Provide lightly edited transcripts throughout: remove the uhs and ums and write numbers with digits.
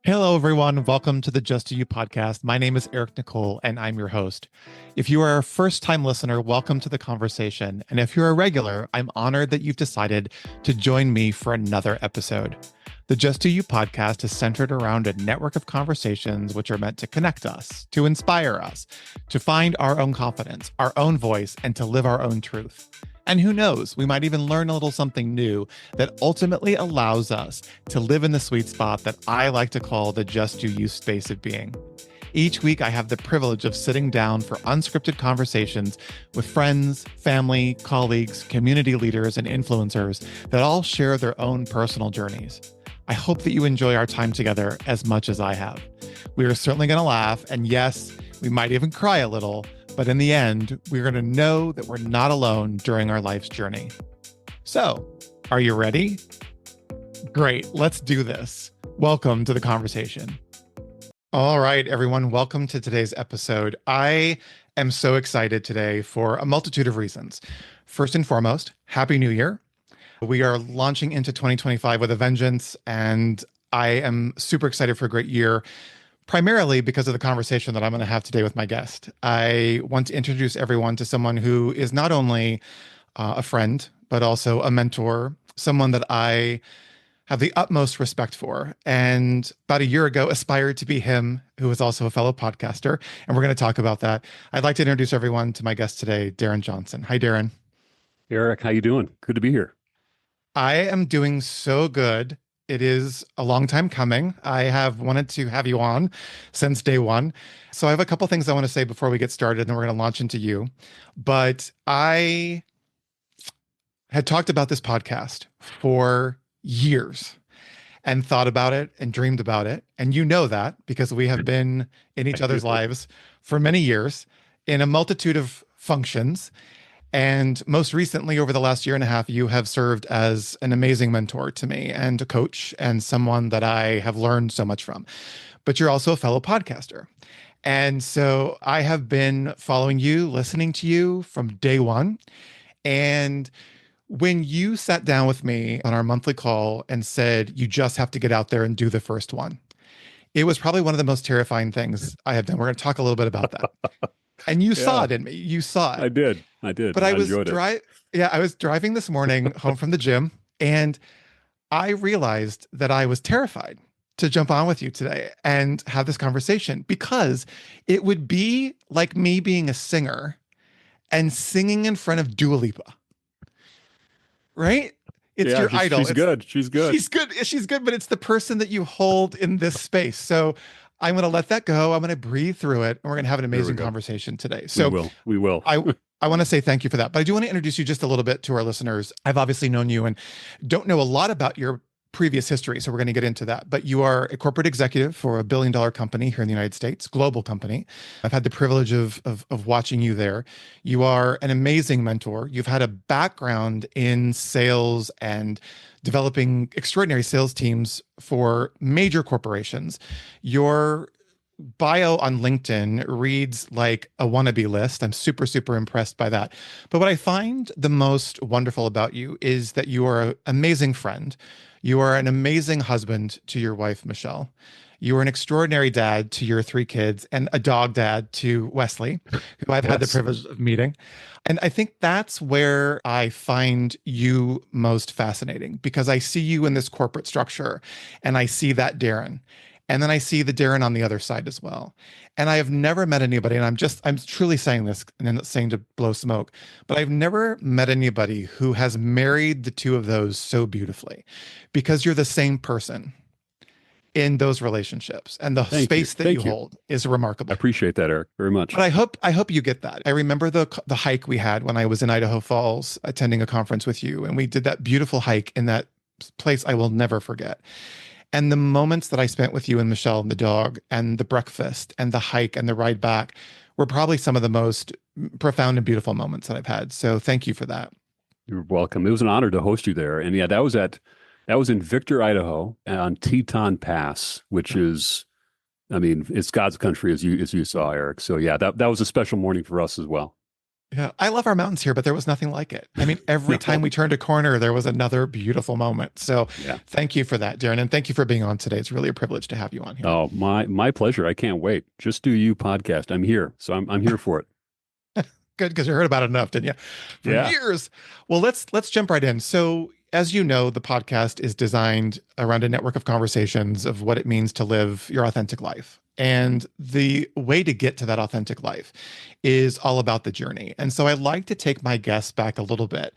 Hello, everyone. Welcome to the Just Do You podcast. My name is Eric Nicole, and I'm your host. If you are a first time listener, welcome to the conversation. And if you're a regular, I'm honored that you've decided to join me for another episode. The Just Do You podcast is centered around a network of conversations which are meant to connect us, to inspire us, to find our own confidence, our own voice, and to live our own truth. And who knows, we might even learn a little something new that ultimately allows us to live in the sweet spot that I like to call the Just Do You space of being. Each week, I have the privilege of sitting down for unscripted conversations with friends, family, colleagues, community leaders, and influencers that all share their own personal journeys. I hope that you enjoy our time together as much as I have. We are certainly going to laugh, and yes, we might even cry a little. But in the end, we're going to know that we're not alone during our life's journey. So, are you ready? Great, let's do this. Welcome to the conversation. All right, everyone, welcome to today's episode. I am so excited today for a multitude of reasons. First and foremost, Happy New Year. We are launching into 2025 with a vengeance, and I am super excited for a great year. Primarily because of the conversation that I'm going to have today with my guest. I want to introduce everyone to someone who is not only a friend, but also a mentor, someone that I have the utmost respect for. And about a year ago, aspired to be him, who is also a fellow podcaster. And we're going to talk about that. I'd like to introduce everyone to my guest today, Darrin Johnson. Hi, Darrin. Eric, how you doing? Good to be here. I am doing so good. It is a long time coming. I have wanted to have you on since day one. So I have a couple things I want to say before we get started, and then we're going to launch into you. But I had talked about this podcast for years and thought about it and dreamed about it. And you know that because we have been in each other's lives for many years in a multitude of functions. And most recently, over the last year and a half, you have served as an amazing mentor to me and a coach and someone that I have learned so much from. But you're also a fellow podcaster. And so I have been following you, listening to you from day one. And when you sat down with me on our monthly call and said, you just have to get out there and do the first one, it was probably one of the most terrifying things I have done. We're going to talk a little bit about that. And you saw it in me. You saw it. I did. But I was driving this morning home from the gym, and I realized that I was terrified to jump on with you today and have this conversation because it would be like me being a singer and singing in front of Dua Lipa. Right? It's your idol. She's good. She's good, but it's the person that you hold in this space. So I'm going to let that go. I'm going to breathe through it, and we're going to have an amazing conversation today. So we will. I want to say thank you for that, but I do want to introduce you just a little bit to our listeners. I've obviously known you and don't know a lot about your previous history, so we're going to get into that. But you are a corporate executive for a billion-dollar company here in the United States, global company. I've had the privilege of watching you there. You are an amazing mentor. You've had a background in sales and developing extraordinary sales teams for major corporations. Your bio on LinkedIn reads like a wannabe list. I'm super, super impressed by that. But what I find the most wonderful about you is that you are an amazing friend. You are an amazing husband to your wife, Michelle. You are an extraordinary dad to your 3 kids and a dog dad to Westley, who I've had the privilege of meeting. And I think that's where I find you most fascinating because I see you in this corporate structure and I see that Darrin. And then I see the Darrin on the other side as well. And I have never met anybody, and I'm truly saying this and I'm not saying to blow smoke, but I've never met anybody who has married the two of those so beautifully because you're the same person in those relationships. And the space that you hold is remarkable. I appreciate that, Eric, very much. But I hope you get that. I remember the hike we had when I was in Idaho Falls attending a conference with you, and we did that beautiful hike in that place I will never forget. And the moments that I spent with you and Michelle and the dog and the breakfast and the hike and the ride back were probably some of the most profound and beautiful moments that I've had. So thank you for that. You're welcome. It was an honor to host you there. And yeah, that was in Victor, Idaho on Teton Pass, which is, I mean, it's God's country as you saw, Eric. So yeah, that was a special morning for us as well. Yeah, I love our mountains here, but there was nothing like it. I mean, every time No. we turned a corner, there was another beautiful moment. So Yeah. thank you for that, Darren. And thank you for being on today. It's really a privilege to have you on here. Oh, my pleasure. I can't wait. Just do you podcast. I'm here. So I'm here for it. Good, because you heard about it enough, didn't you? For Yeah. years. Well, let's jump right in. So, as you know, the podcast is designed around a network of conversations of what it means to live your authentic life. And the way to get to that authentic life is all about the journey. And so I like to take my guests back a little bit.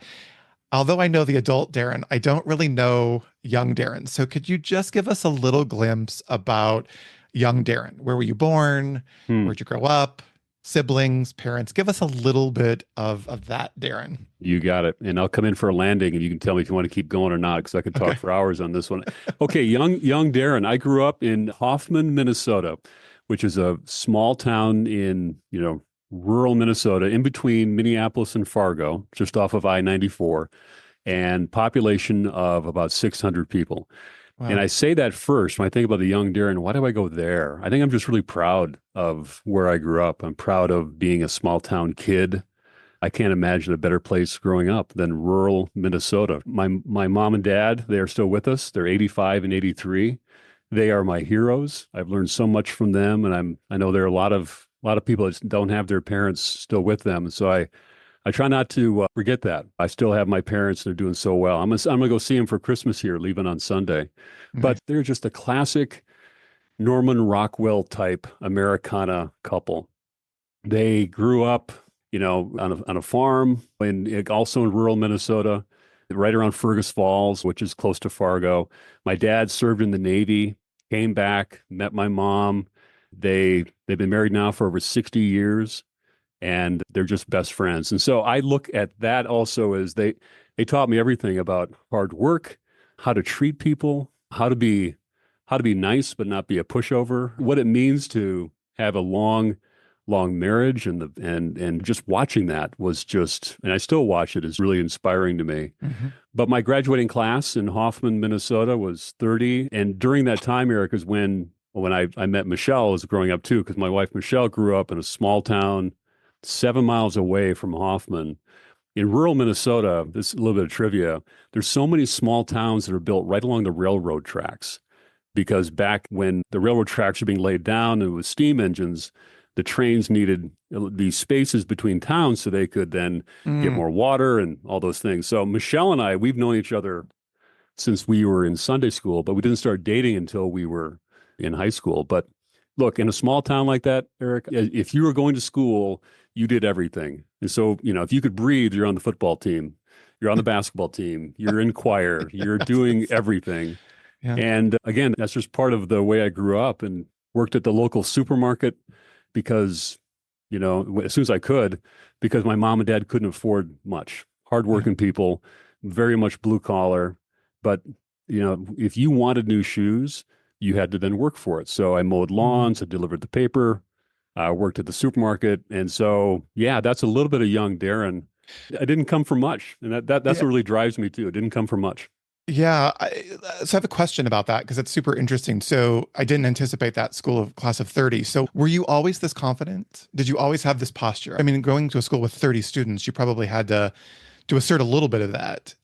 Although I know the adult Darren, I don't really know young Darren. So could you just give us a little glimpse about young Darren? Where were you born? Hmm. Where'd you grow up? Siblings, parents? Give us a little bit of that, Darren. You got it. And I'll come in for a landing and you can tell me if you want to keep going or not, because I could talk Okay. for hours on this one. Okay, young Darren. I grew up in Hoffman, Minnesota, which is a small town in, rural Minnesota, in between Minneapolis and Fargo, just off of I-94, and population of about 600 people. And I Wow. say that first when I think about the young Darren, why do I go there? I think I'm just really proud of where I grew up. I'm proud of being a small town kid. I can't imagine a better place growing up than rural Minnesota. My mom and dad, they are still with us. They're 85 and 83. They are my heroes. I've learned so much from them, and I know there are a lot of people that don't have their parents still with them. So I try not to forget that. I still have my parents. They're doing so well. I'm gonna go see them for Christmas here, leaving on Sunday. But Nice. they're just a classic Norman Rockwell type Americana couple. They grew up, on a farm, and also in rural Minnesota, right around Fergus Falls, which is close to Fargo. My dad served in the Navy, came back, met my mom. They've been married now for over 60 years, and they're just best friends. And so I look at that also as they taught me everything about hard work, how to treat people, how to be nice but not be a pushover, what it means to have a long marriage, and just watching that was just, and I still watch it, is really inspiring to me. Mhm. But my graduating class in Hoffman, Minnesota was 30. And during that time, Eric, is when I met Michelle as growing up too, because my wife Michelle grew up in a small town 7 miles away from Hoffman. In rural Minnesota, this is a little bit of trivia. There's so many small towns that are built right along the railroad tracks, because back when the railroad tracks were being laid down and with steam engines, the trains needed these spaces between towns so they could then get Mm. more water and all those things. So Michelle and I, we've known each other since we were in Sunday school, but we didn't start dating until we were in high school. But look, in a small town like that, Eric, if you were going to school, you did everything. And so, if you could breathe, you're on the football team, you're on the basketball team, you're in choir, you're doing everything. Yeah. And again, that's just part of the way I grew up, and worked at the local supermarket because, as soon as I could, because my mom and dad couldn't afford much. Yeah. Hardworking people, very much blue collar. But, if you wanted new shoes, you had to then work for it. So I mowed Mhm. lawns, I delivered the paper, I worked at the supermarket. And so, yeah, that's a little bit of young Darren. I didn't come from much. And that's Yeah. what really drives me too. It didn't come from much. Yeah. So I have a question about that because it's super interesting. So I didn't anticipate that school of class of 30. So were you always this confident? Did you always have this posture? I mean, going to a school with 30 students, you probably had to assert a little bit of that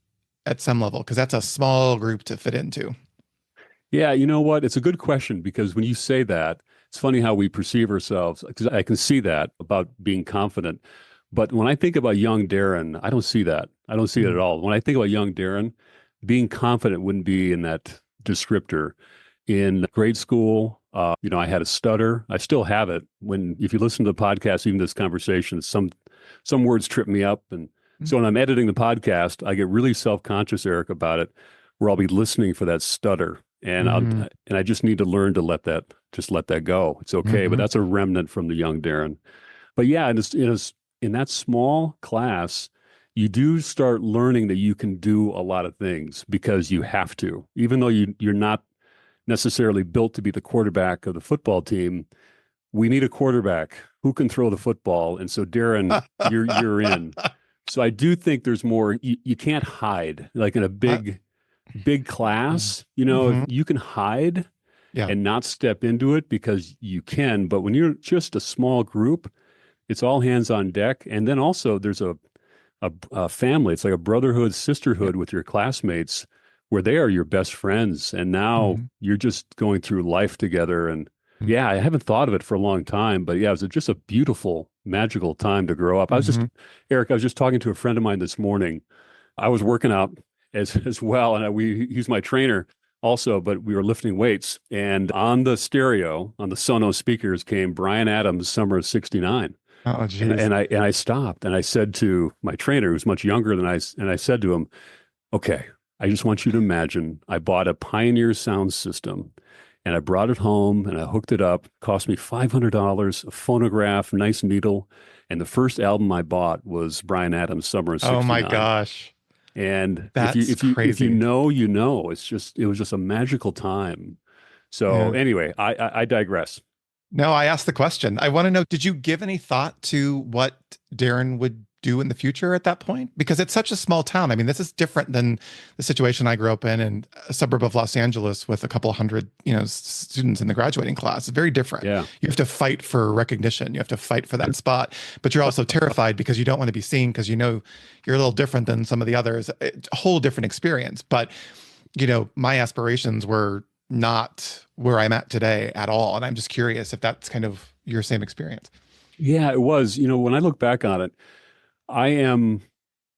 at some level because that's a small group to fit into. Yeah, you know what? It's a good question, because when you say that, it's funny how we perceive ourselves. Because I can see that about being confident. But when I think about young Darren, I don't see that. I don't see it at Mm. all. When I think about young Darren, being confident wouldn't be in that descriptor. In grade school, I had a stutter. I still have it. If you listen to the podcast, even this conversation, some words trip me up. And Mm. so when I'm editing the podcast, I get really self-conscious, Eric, about it, where I'll be listening for that stutter. And Mhm. I just need to learn to let that go. It's okay, but Mhm. that's a remnant from the young Darren. But yeah, in that small class, you do start learning that you can do a lot of things because you have to, even though you're not necessarily built to be the quarterback of the football team. We need a quarterback who can throw the football, and so Darren, you're in. So I do think there's more. You can't hide like in a Uh, big class. If mhm. you can hide Yeah. and not step into it, because you can. But when you're just a small group, it's all hands on deck. And then also there's a family. It's like a brotherhood, sisterhood with your classmates where they are your best friends. And now Mhm. you're just going through life together. And Mhm. yeah, I haven't thought of it for a long time, but yeah, it was just a beautiful, magical time to grow up. Mhm. Eric, I was just talking to a friend of mine this morning. I was working out as well, and he's my trainer also, but we were lifting weights. And on the stereo, on the Sonos speakers, came Bryan Adams' "Summer of '69." Oh, And geez. and I stopped and I said to my trainer, who's much younger than I said to him, "Okay, I just want you to imagine I bought a Pioneer sound system and I brought it home and I hooked it up. Cost me $500, a phonograph, nice needle, and the first album I bought was Bryan Adams' Summer of Oh my '69." gosh. And That's if you crazy. know, you know. It was just a magical time. So Yeah. anyway, I digress. No, I asked the question. I want to know, did you give any thought to what Darrin would do in the future at that point? Because it's such a small town. I mean, this is different than the situation I grew up in a suburb of Los Angeles with a couple hundred, students in the graduating class. It's very different. Yeah. You have to fight for recognition. You have to fight for that spot, but you're also terrified because you don't want to be seen because you know you're a little different than some of the others. It's a whole different experience. But my aspirations were not where I'm at today at all. And I'm just curious if that's kind of your same experience. Yeah, it was. When I look back on it, I am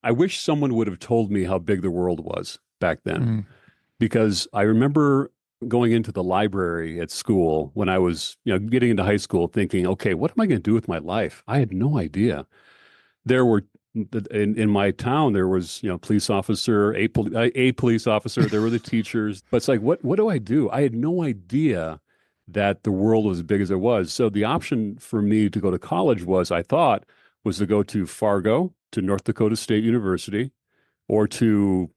I wish someone would have told me how big the world was back then Mm, because I remember going into the library at school when I was, getting into high school thinking, okay, what am I going to do with my life? I had no idea. There were in my town there was, police officer, a police officer, there were the teachers, but it's like what do I do? I had no idea that the world was as big as it was. So the option for me to go to college I thought was to go to Fargo, to North Dakota State University, or to,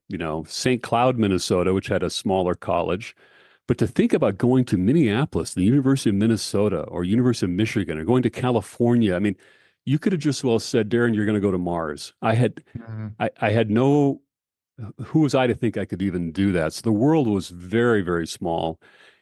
St. Cloud, Minnesota, which had a smaller college. But to think about going to Minneapolis, the University of Minnesota, or University of Michigan, or going to California, I mean, you could have just well said, Darrin, you're going to go to Mars. mm, I had no, who was I to think I could even do that? So the world was very, very small.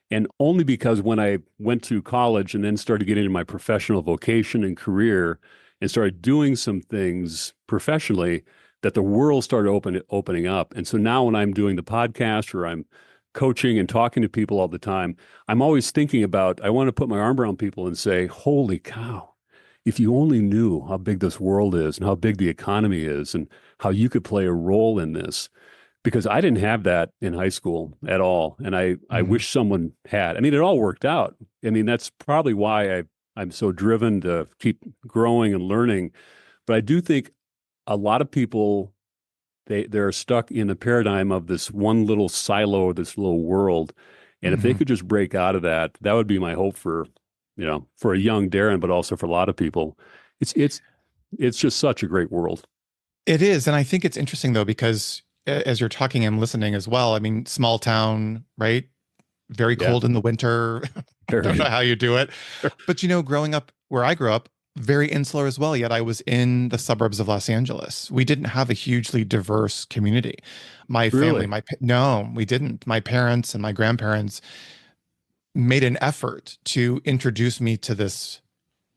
And only because when I went to college and then started getting into my professional vocation and career and started doing some things professionally, that the world started opening up. And so now when I'm doing the podcast or I'm coaching and talking to people all the time, I'm always thinking about, I want to put my arm around people and say, holy cow, if you only knew how big this world is and how big the economy is and how you could play a role in this. Because I didn't have that in high school at all. And I mm. wish someone had. I mean, it all worked out. I mean, that's probably why I'm so driven to keep growing and learning. But I do think a lot of people they're stuck in the paradigm of this one little silo, this little world. And if they Mhm. could just break out of that, that would be my hope for, for a young Darrin, but also for a lot of people. It's it's it's just such a great world. It is. And I think it's interesting though, because as you're talking and listening as well, I mean, small town, right? Very Yeah. cold in the winter. Don't know Very. how you do it. But growing up where I grew up, very insular as well, yet I was in the suburbs of Los Angeles. We didn't have a hugely diverse community. My family, Really? no, we didn't. My parents and my grandparents made an effort to introduce me to this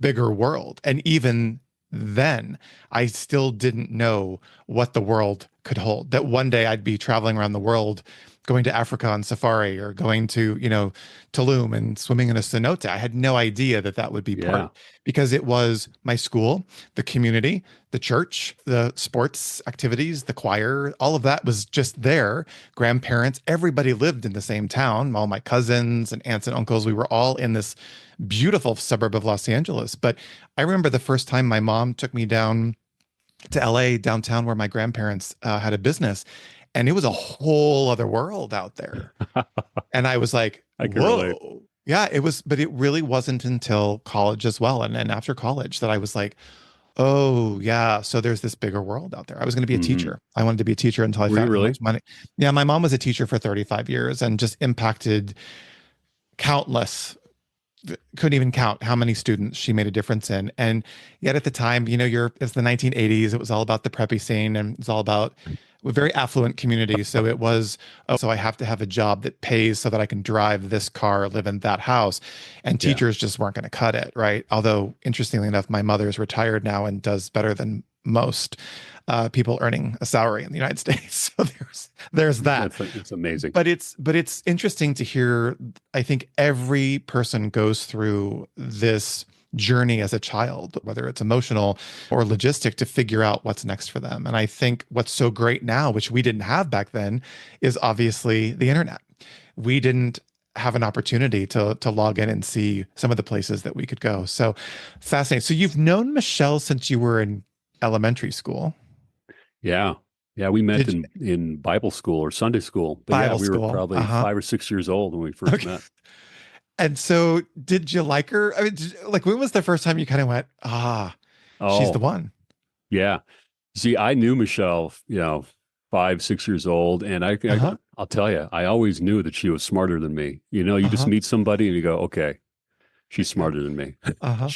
bigger world. And even then, I still didn't know what the world could hold. That one day I'd be traveling around the world, going to Africa on safari or going to, Tulum and swimming in a cenote. I had no idea that that would be Yeah. part because it was my school, the community, the church, the sports activities, the choir, all of that was just there. Grandparents, everybody lived in the same town. All my cousins and aunts and uncles, we were all in this beautiful suburb of Los Angeles. But I remember the first time my mom took me down to LA downtown where my grandparents had a business, and it was a whole other world out there. And I was like, I can relate. whoa. Yeah, it was, but it really wasn't until college as well. And then after college that I was like, oh, yeah. So there's this bigger world out there. I was going to be a Hmm. teacher. I wanted to be a teacher until I Were you found how really? much money. Yeah, my mom was a teacher for 35 years and just impacted countless, couldn't even count how many students she made a difference in. And yet at the time, it's the 1980s. It was all about the preppy scene and it's all about a very affluent community. So it was, oh, so I have to have a job that pays so that I can drive this car, live in that house. And Yeah. teachers just weren't going to cut it, right? Although, interestingly enough, my mother's retired now and does better than most people earning a salary in the United States. So there's that. It's amazing. But it's interesting to hear. I think every person goes through this journey as a child, whether it's emotional or logistic, to figure out what's next for them. And I think what's so great now, which we didn't have back then, is obviously the internet. We didn't have an opportunity to log in and see some of the places that we could go. So fascinating. So you've known Michelle since you were in elementary school. Yeah. Yeah. We met Did in Bible school or Sunday school. But yeah, Bible we were school. probably Uh-huh. 5 or 6 years old when we first Okay. met. And so did you like her? I mean, like when was the first time you kind of went, she's the Oh, one? yeah. See, I knew Michelle, 5, 6 years old, and Uh-huh. I'll tell you, I always knew that she was smarter than me. You just Uh-huh. meet somebody and you go, okay, she's Okay. smarter than me. Uh-huh.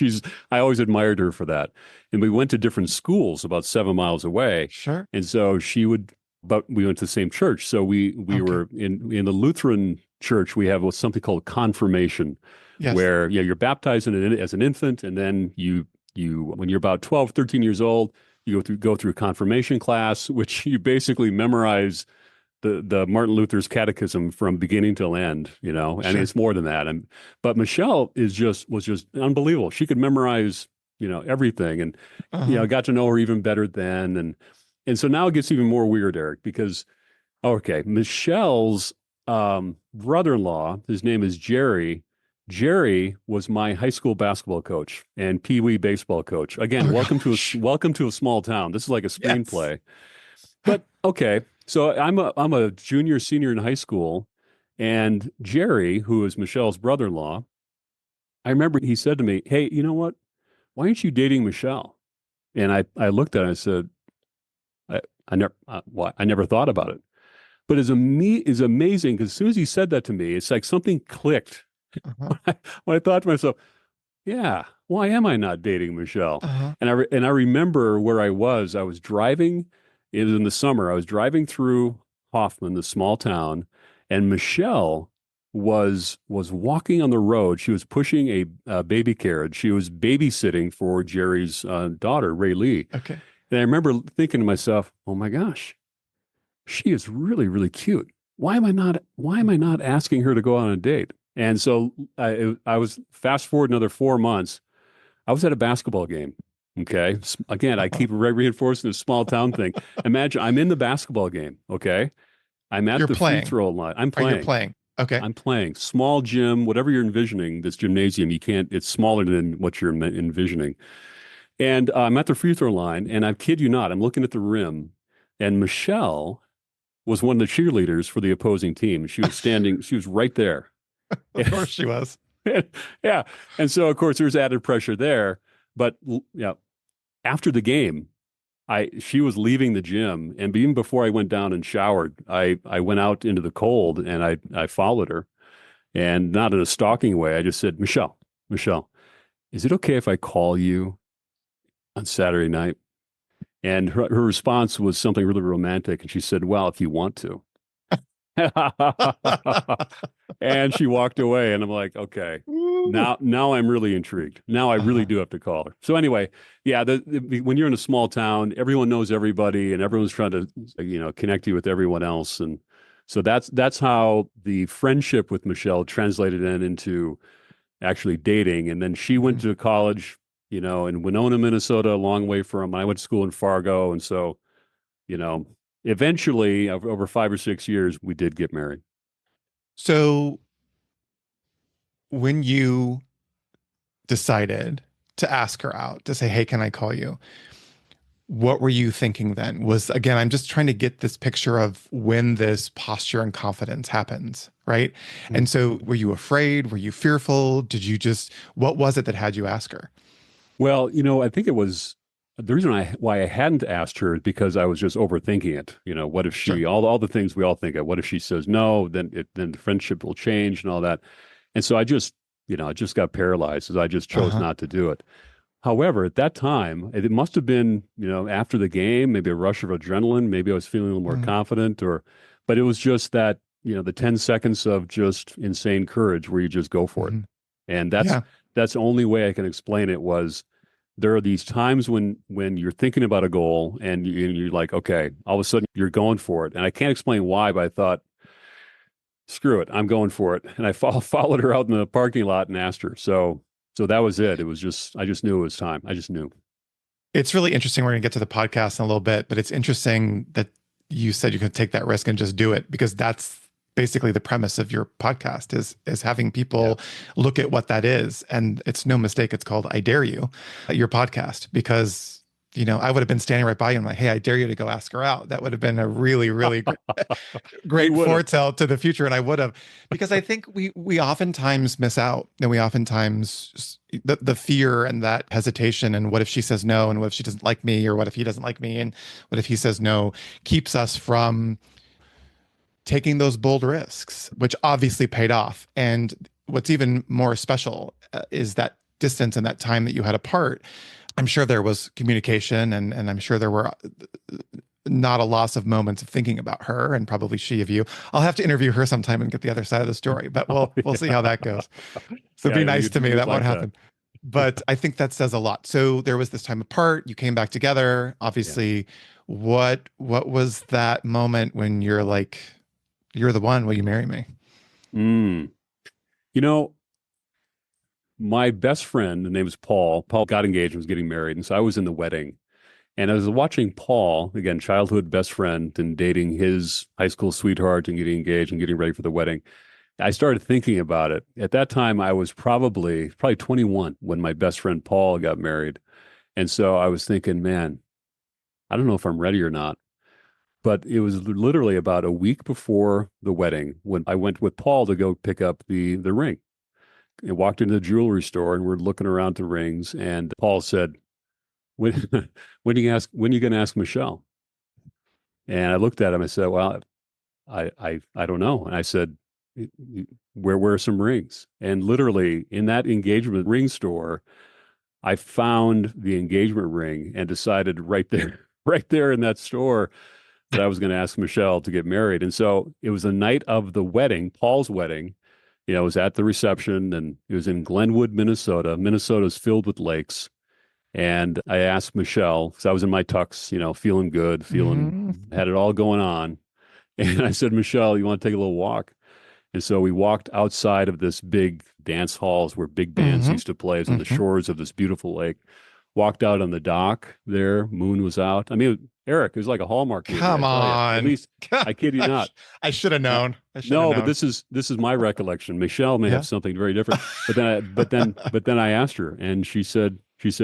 I always admired her for that. And we went to different schools about 7 miles away. Sure. And so but we went to the same church. So we Okay. were in the Lutheran church, we have something called confirmation, Yes. where you're baptized as an infant, and then you when you're about 12, 13 years old, you go through confirmation class, which you basically memorize the Martin Luther's catechism from beginning till end, and Sure. it's more than that. But Michelle was just unbelievable. She could memorize, everything, and Uh-huh. I got to know her even better then, and so now it gets even more weird, Eric, because okay, Michelle's brother-in-law, his name is Jerry. Jerry was my high school basketball coach and Pee Wee baseball coach. Again, Oh welcome gosh. to a small town. This is like a Yes. screenplay. But okay, so I'm a junior, senior in high school, and Jerry, who is Michelle's brother-in-law, I remember he said to me, "Hey, you know what? Why aren't you dating Michelle?" And I looked at it and I said, I never thought about it. But is amazing because as soon as he said that to me, it's like something clicked. Uh-huh. When I thought to myself, yeah, why am I not dating Michelle? Uh-huh. And I remember where I was. I was driving. It was in the summer. I was driving through Hoffman, the small town, and Michelle was walking on the road. She was pushing a baby carriage. She was babysitting for Jerry's daughter, Ray Lee. Okay. And I remember thinking to myself, "Oh my gosh, she is really, really cute. Why am I not asking her to go on a date?" And so I was fast forward another 4 months. I was at a basketball game. Okay. Again, I Uh-huh. keep reinforcing this small town thing. Imagine I'm in the basketball game. Okay. I'm at You're the free playing. throw line. I'm Or you're playing. playing. Okay. I'm playing. Small gym, whatever you're envisioning, this gymnasium, it's smaller than what you're envisioning. And I'm at the free throw line, and I kid you not, I'm looking at the rim, and Michelle was one of the cheerleaders for the opposing team. She was right there. Of course she was. Yeah. And so, of course, there's added pressure there. But after the game, she was leaving the gym. And even before I went down and showered, I went out into the cold and I followed her. And not in a stalking way. I just said, Michelle, is it okay if I call you on Saturday night? And her response was something really romantic. And she said, well, if you want to. And she walked away. And I'm like, okay, Ooh. now I'm really intrigued. Now I really Uh-huh. do have to call her. So anyway, yeah, when you're in a small town, everyone knows everybody and everyone's trying to, connect you with everyone else. And so that's how the friendship with Michelle translated into actually dating. And then she went Mhm. to college, in Winona, Minnesota, a long way from. I went to school in Fargo. And so, you know, eventually, over 5 or 6 years, we did get married. So when you decided to ask her out, to say, hey, can I call you? What were you thinking then? Was, again, I'm just trying to get this picture of when this posture and confidence happens, right? And so were you afraid? Were you fearful? What was it that had you ask her? Well, I think it was the reason why I hadn't asked her is because I was just overthinking it. What if Sure. all the things we all think of, what if she says no, then the friendship will change and all that. And so I just got paralyzed as I just chose Uh-huh. not to do it. However, at that time, it must have been, after the game, maybe a rush of adrenaline, maybe I was feeling a little more Mm, confident, but it was just that, the 10 seconds of just insane courage where you just go for it. mhm. And Yeah. that's the only way I can explain it was there are these times when you're thinking about a goal and you're like, okay, all of a sudden you're going for it. And I can't explain why, but I thought, screw it, I'm going for it. And I followed her out in the parking lot and asked her. So that was it. It was just, I just knew it was time. I just knew. It's really interesting. We're going to get to the podcast in a little bit, but it's interesting that you said you could take that risk and just do it because that's basically the premise of your podcast is having Yeah. people look at what that is. And it's no mistake. It's called I Dare You, your podcast, because I would have been standing right by you and like, hey, I dare you to go ask her out. That would have been a really, really You great would have. foretell to the future. And I would have, because I think we oftentimes miss out and we oftentimes the fear and that hesitation and what if she says no and what if she doesn't like me or what if he doesn't like me and what if he says no keeps us from taking those bold risks, which obviously paid off. And what's even more special is that distance and that time that you had apart. I'm sure there was communication and I'm sure there were not a loss of moments of thinking about her and probably she of you. I'll have to interview her sometime and get the other side of the story, but Oh, we'll see yeah. how that goes. So Yeah, be nice to me. you'd That won't like that. happen. But I think that says a lot. So there was this time apart, you came back together. Yeah. Obviously, what was that moment when you're like, you're the one, will you marry me? Mm. You know, my best friend, the name is Paul. Paul got engaged and was getting married. And so I was in the wedding. And I was watching Paul, again, childhood best friend, and dating his high school sweetheart and getting engaged and getting ready for the wedding. I started thinking about it. At that time, I was probably 21 when my best friend Paul got married. And so I was thinking, man, I don't know if I'm ready or not. But it was literally about a week before the wedding when I went with Paul to go pick up the ring. I walked into the jewelry store and we're looking around the rings, and Paul said, "When when are you going to ask Michelle?" And I looked at him. I said, "Well, I don't know." And I said, where are some rings?" And literally in that engagement ring store, I found the engagement ring and decided right there, right there in that store, that I was going to ask Michelle to get married. And so it was the night of the wedding, Paul's wedding. It was at the reception, and it was in Glenwood, Minnesota. Minnesota is filled with lakes. And I asked Michelle, because I was in my tux, feeling good, Mhm. had it all going on. And I said, Michelle, you want to take a little walk? And so we walked outside of this big dance halls where big bands Mhm. used to play. It was on the Mhm. shores of this beautiful lake. Walked out on the dock there. Moon was out. I mean, Eric, it was like a Hallmark movie, I Come tell you. At on. least, I kid you not. I should have Uh, known. I should have no, but known. this is my recollection. Michelle may have Yeah. something very different. But then I asked her, and she said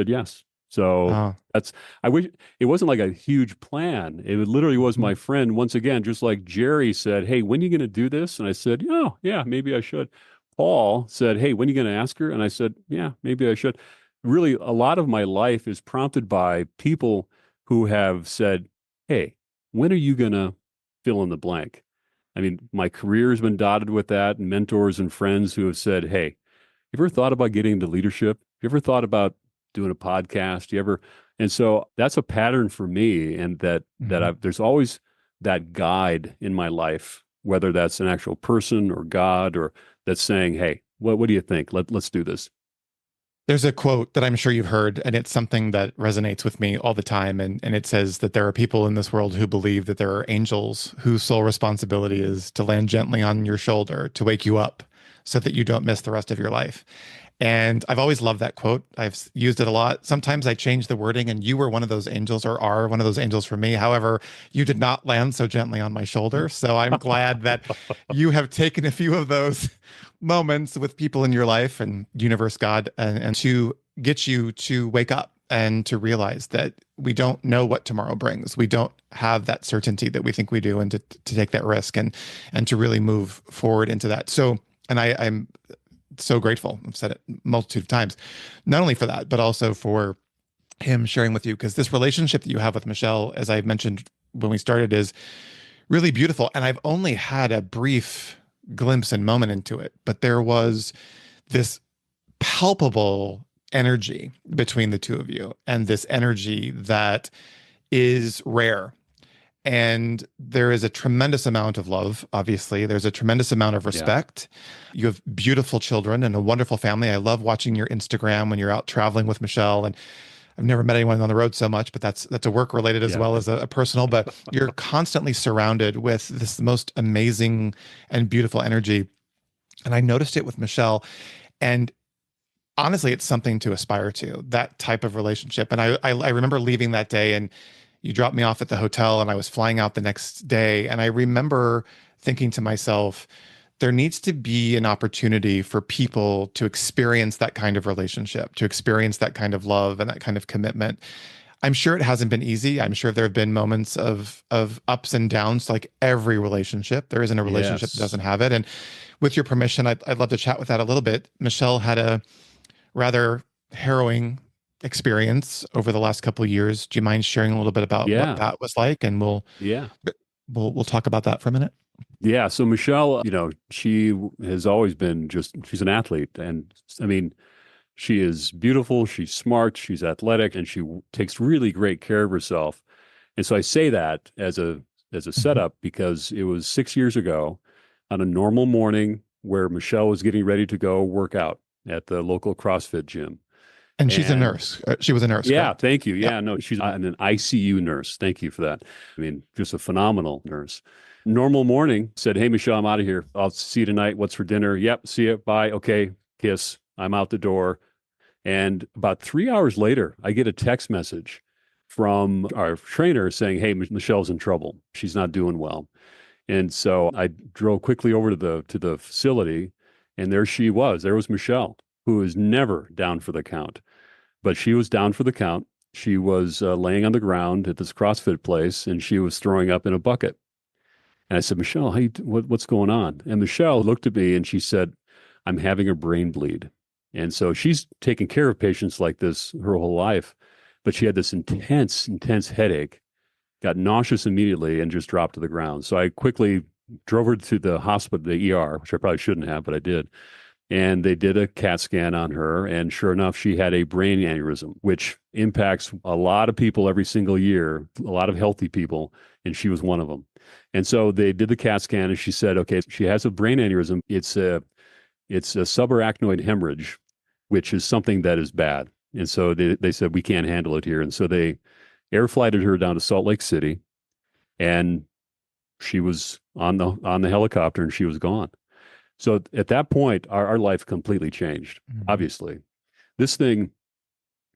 yes. So Oh. that's I wish it wasn't like a huge plan. It literally was Mhm. my friend once again, just like Jerry said, "Hey, when are you going to do this?" And I said, "Oh, yeah, maybe I should." Paul said, "Hey, when are you going to ask her?" And I said, "Yeah, maybe I should." Really, a lot of my life is prompted by people who have said, "Hey, when are you going to fill in the blank?" I mean, my career has been dotted with that, and mentors and friends who have said, "Hey, you ever thought about getting into leadership? You ever thought about doing a podcast? You ever?" And so that's a pattern for me, and Mhm. there's always that guide in my life, whether that's an actual person or God, or that's saying, "Hey, what do you think? Let's do this." There's a quote that I'm sure you've heard, and it's something that resonates with me all the time. And it says that there are people in this world who believe that there are angels whose sole responsibility is to land gently on your shoulder to wake you up so that you don't miss the rest of your life. And I've always loved that quote. I've used it a lot. Sometimes I change the wording, and you were one of those angels or are one of those angels for me. However, you did not land so gently on my shoulder. So I'm glad that you have taken a few of those moments with people in your life and universe, God, and to get you to wake up and to realize that we don't know what tomorrow brings. We don't have that certainty that we think we do, and to take that risk and to really move forward into that. So, and I'm so grateful. I've said it a multitude of times, not only for that, but also for him sharing with you, because this relationship that you have with Michelle, as I mentioned when we started, is really beautiful. And I've only had a brief glimpse and moment into it, but there was this palpable energy between the two of you, and this energy that is rare. And there is a tremendous amount of love, obviously. There's a tremendous amount of Yeah. respect. You have beautiful children and a wonderful family. I love watching your Instagram when you're out traveling with Michelle. And I've never met anyone on the road so much, but that's a work related as Yeah. well as a personal. But you're constantly surrounded with this most amazing and beautiful energy. And I noticed it with Michelle. And honestly, it's something to aspire to, that type of relationship. And I remember leaving that day, and you dropped me off at the hotel, and I was flying out the next day. And I remember thinking to myself, there needs to be an opportunity for people to experience that kind of relationship, to experience that kind of love and that kind of commitment. I'm sure it hasn't been easy. I'm sure there have been moments of ups and downs, like every relationship. There isn't a relationship that Yes. doesn't have it. And with your permission, I'd love to chat with that a little bit. Michelle had a rather harrowing experience over the last couple of years. Do you mind sharing a little bit about what Yeah. that was like? And Yeah. we'll talk about that for a minute. Yeah. So Michelle, she has always been she's an athlete. And I mean, she is beautiful, she's smart, she's athletic, and she takes really great care of herself. And so I say that as a Mhm. setup because it was 6 years ago on a normal morning where Michelle was getting ready to go work out at the local CrossFit gym. And she's a And nurse. She was a nurse, yeah, correct? thank you. Yeah. Yeah, no, she's an ICU nurse. Thank you for that. I mean, just a phenomenal nurse. Normal morning, said, "Hey, Michelle, I'm out of here. I'll see you tonight. What's for dinner? Yep, see you. Bye. Okay, kiss. I'm out the door." And about 3 hours later, I get a text message from our trainer saying, "Hey, Michelle's in trouble. She's not doing well." And so I drove quickly over to the facility, and there she was. There was Michelle, who is never down for the count, but she was down for the count. She was laying on the ground at this CrossFit place, and she was throwing up in a bucket. And I said, "Michelle, hey, what's going on?" And Michelle looked at me and she said, "I'm having a brain bleed." And so she's taken care of patients like this her whole life, but she had this intense headache, got nauseous immediately, and just dropped to the ground. So I quickly drove her to the hospital, the ER, which I probably shouldn't have, but I did. And they did a CAT scan on her. And sure enough, she had a brain aneurysm, which impacts a lot of people every single year, a lot of healthy people. And she was one of them. And so they did the CAT scan, and she said, okay, she has a brain aneurysm. It's a subarachnoid hemorrhage, which is something that is bad. And so they said, we can't handle it here. And so they air flighted her down to Salt Lake City, and she was on the helicopter, and she was gone. So at that point, our life completely changed, Mhm. obviously. This thing,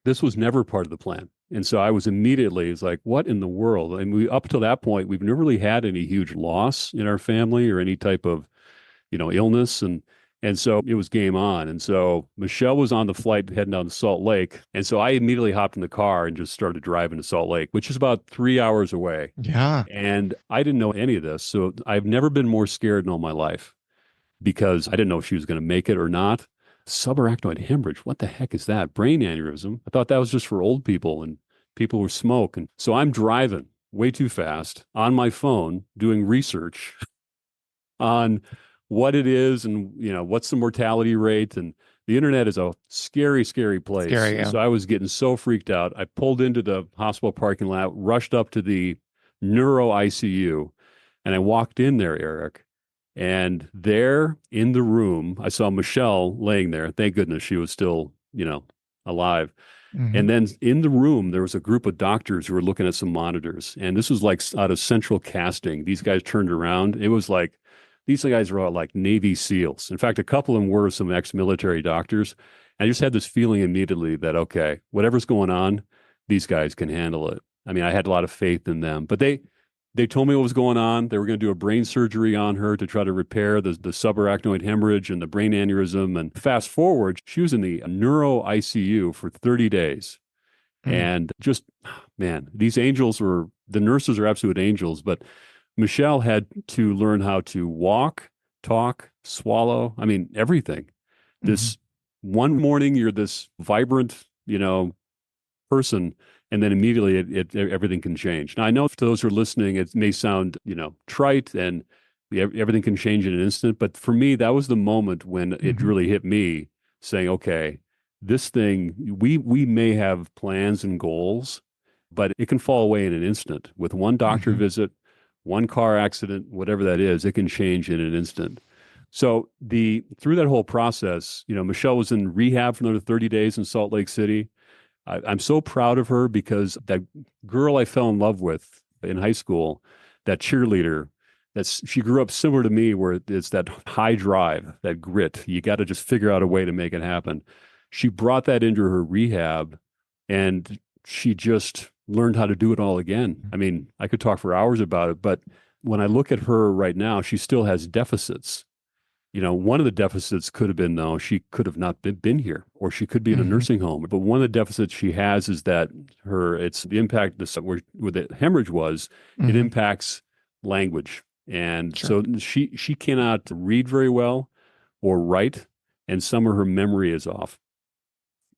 this was never part of the plan. And so I was immediately, it's like, what in the world? And up till that point, we've never really had any huge loss in our family or any type of, illness. And so it was game on. And so Michelle was on the flight heading down to Salt Lake. And so I immediately hopped in the car and just started driving to Salt Lake, which is about 3 hours away. Yeah. And I didn't know any of this. So I've never been more scared in all my life because I didn't know if she was going to make it or not. Subarachnoid hemorrhage, what the heck is that? Brain aneurysm. I thought that was just for old people and people who smoke. And so I'm driving way too fast on my phone doing research on what it is and what's the mortality rate. And the internet is a scary place. Scary. And Yeah. so I was getting so freaked out. I pulled into the hospital parking lot, rushed up to the neuro ICU, and I walked in there, Eric. And there in the room, I saw Michelle laying there. Thank goodness she was still, alive. Hmm. And then in the room, there was a group of doctors who were looking at some monitors. And this was like out of central casting. These guys turned around. It was like these guys were all like Navy SEALs. In fact, a couple of them were some ex-military doctors. I just had this feeling immediately that, okay, whatever's going on, these guys can handle it. I mean, I had a lot of faith in them, but they told me what was going on. They were going to do a brain surgery on her to try to repair the subarachnoid hemorrhage and the brain aneurysm. And fast forward, she was in the neuro ICU for 30 days. Mm. And just, man, the nurses are absolute angels, but Michelle had to learn how to walk, talk, swallow. I mean, everything. Mhm. This one morning, you're this vibrant, person, and then immediately everything can change. Now, I know to those who are listening, it may sound, trite and everything can change in an instant. But for me, that was the moment when it Mhm. really hit me saying, okay, This thing, we may have plans and goals, but it can fall away in an instant with one doctor Hmm. visit, one car accident, whatever that is, it can change in an instant. So the through that whole process, Michelle was in rehab for another 30 days in Salt Lake City. I'm so proud of her because that girl I fell in love with in high school, that cheerleader, she grew up similar to me, where it's that high drive, that grit. You got to just figure out a way to make it happen. She brought that into her rehab, and she just learned how to do it all again. I mean, I could talk for hours about it, but when I look at her right now, she still has deficits. One of the deficits could have been, though, she could have not been here, or she could be in a Hmm. nursing home. But one of the deficits she has is that it's the impact, where the hemorrhage was, it Hmm. impacts language. And Sure. so she cannot read very well or write, and some of her memory is off.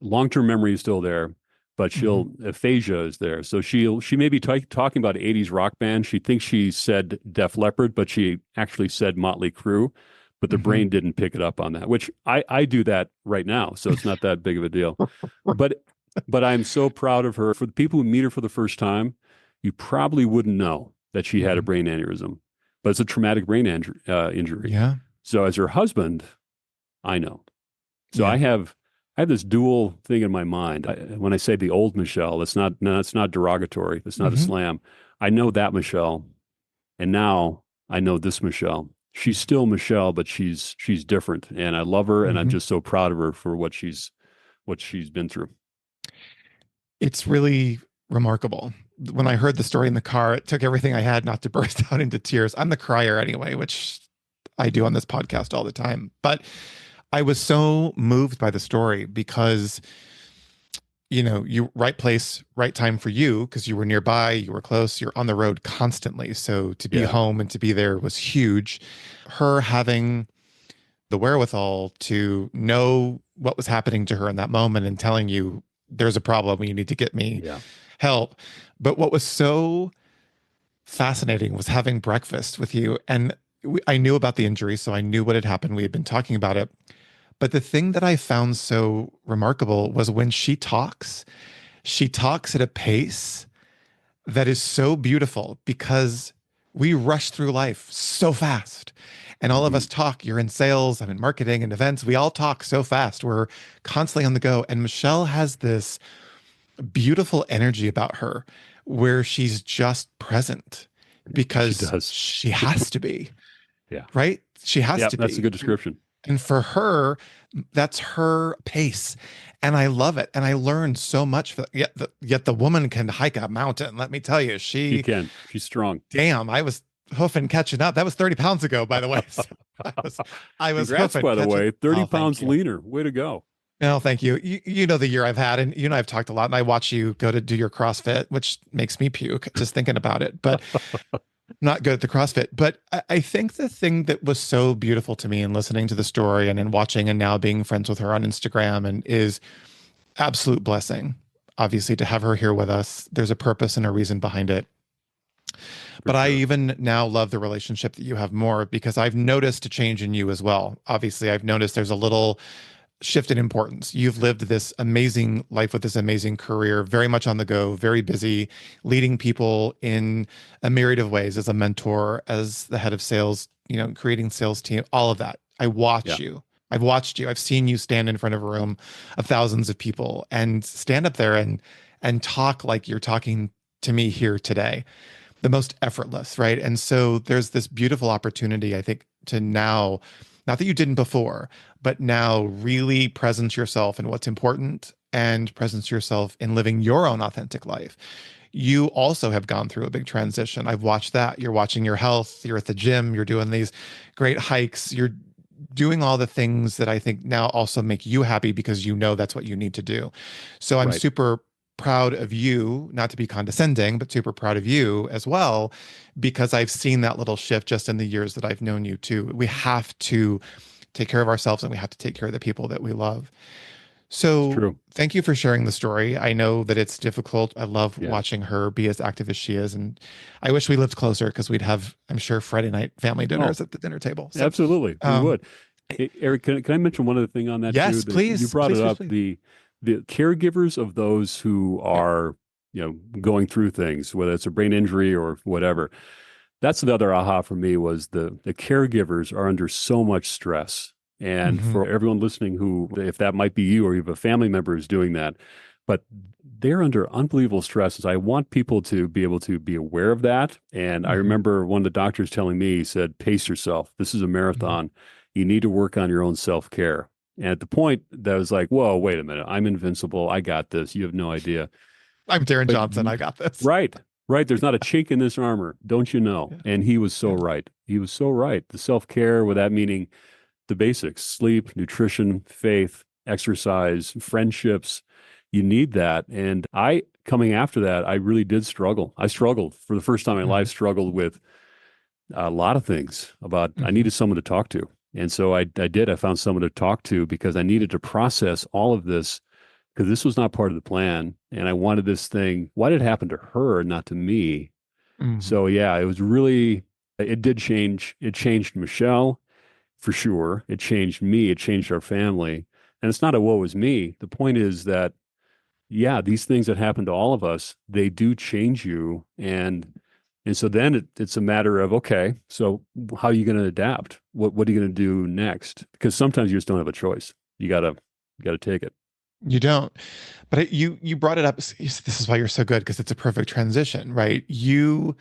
Long-term memory is still there, but Hmm. aphasia is there. So she may be talking about 80s rock band. She thinks she said Def Leppard, but she actually said Motley Crue, but the Hmm. brain didn't pick it up on that, which I do that right now. So it's not that big of a deal. But I'm so proud of her. For the people who meet her for the first time, you probably wouldn't know that she had a Hmm. brain aneurysm, but it's a traumatic brain injury. Yeah. So as her husband, I know. So Yeah. I have this dual thing in my mind. When I say the old Michelle, it's not derogatory. It's not a Hmm. slam. I know that Michelle, and now I know this Michelle. She's still Michelle, but she's different, and I love her, and I'm Hmm. just so proud of her for what she's been through. It's really remarkable. When I heard the story in the car, it took everything I had not to burst out into tears. I'm the crier anyway, which I do on this podcast all the time. But I was so moved by the story because, you right place, right time for you because you were nearby, you were close, you're on the road constantly. So to be Yeah, home and to be there was huge. Her having the wherewithal to know what was happening to her in that moment and telling you there's a problem, you need to get me yeah, help. But what was so fascinating was having breakfast with you. And I knew about the injury, so I knew what had happened. We had been talking about it. But the thing that I found so remarkable was when she talks at a pace that is so beautiful because we rush through life so fast. And all of hmm us talk. You're in sales, I'm in marketing and events. We all talk so fast. We're constantly on the go. And Michelle has this beautiful energy about her where she's just present she because does. she has to be, Yeah, right? She has yeah, to that's a be. good description. And for her, that's her pace. And I love it. And I learned so much. Yet the woman can hike a mountain. Let me tell you, She can. She's strong. damn, I was hoofing catching up. That was 30 pounds ago, by the way. So I was Congrats, hoofing by the catching. way. 30 Oh, thank pounds you. leaner. Way to go. No, thank you. You know the year I've had, and you and I've talked a lot, and I watch you go to do your CrossFit, which makes me puke just thinking about it. But I'm not good at the CrossFit. But I think the thing that was so beautiful to me in listening to the story and in watching and now being friends with her on Instagram and is absolute blessing, obviously, to have her here with us. There's a purpose and a reason behind it. For But I sure. even now love the relationship that you have more because I've noticed a change in you as well. Obviously, I've noticed there's a little shift in importance. You've lived this amazing life with this amazing career, very much on the go, very busy, leading people in a myriad of ways as a mentor, as the head of sales, creating sales team, all of that. I watch Yeah. you. I've watched you. I've seen you stand in front of a room of thousands of people and stand up there and talk like you're talking to me here today, the most effortless, right? And so there's this beautiful opportunity, I think, to now, not that you didn't before, but now really presence yourself in what's important and presence yourself in living your own authentic life. You also have gone through a big transition. I've watched that. You're watching your health, you're at the gym, you're doing these great hikes, you're doing all the things that I think now also make you happy because you know that's what you need to do. So I'm Right. super proud of you, not to be condescending, but super proud of you as well, because I've seen that little shift just in the years that I've known you too. We have to take care of ourselves and we have to take care of the people that we love. It's So true. thank you for sharing the story. I know that it's difficult. I love Yeah. watching her be as active as she is. And I wish we lived closer because we'd have, I'm sure, Friday night family Oh, dinners at the dinner table. So, absolutely. We um, would. Hey, Eric, can I mention one other thing on that too? yes, That you please, brought please, it please, up, please. the caregivers of those who are, going through things, whether it's a brain injury or whatever. That's the other aha for me was the caregivers are under so much stress. And Mm-hmm. for everyone listening who, if that might be you or you have a family member who's doing that, but they're under unbelievable stresses. I want people to be able to be aware of that. And I Mm-hmm. remember one of the doctors telling me, he said, pace yourself. This is a Mm-hmm. marathon. You need to work on your own self-care. And at the point that was like, whoa, wait a minute. I'm invincible. I got this. You have no idea. I'm Darrin But Johnson. I got this. right, right. There's not a chink in this armor, don't you know? Yeah. And he was so Yeah. right. He was so right. The self-care, with that meaning the basics, sleep, nutrition, faith, exercise, friendships. You need that. And coming after that, I really did struggle. I struggled for the first time in my Mm-hmm. life, struggled with a lot of things about, I Mm-hmm. needed someone to talk to. And so I did. I found someone to talk to because I needed to process all of this because this was not part of the plan. And I wanted this thing. Why did it happen to her, not to me? Mm-hmm. So yeah, it was really, it did change. It changed Michelle for sure. It changed me. It changed our family. And it's not a woe is me. The point is that, yeah, these things that happen to all of us, they do change you. And so then it's a matter of, okay, so how are you going to adapt? What are you going to do next? Because sometimes you just don't have a choice. You gotta take it. You don't. But you brought it up. This is why you're so good, because it's a perfect transition, right? You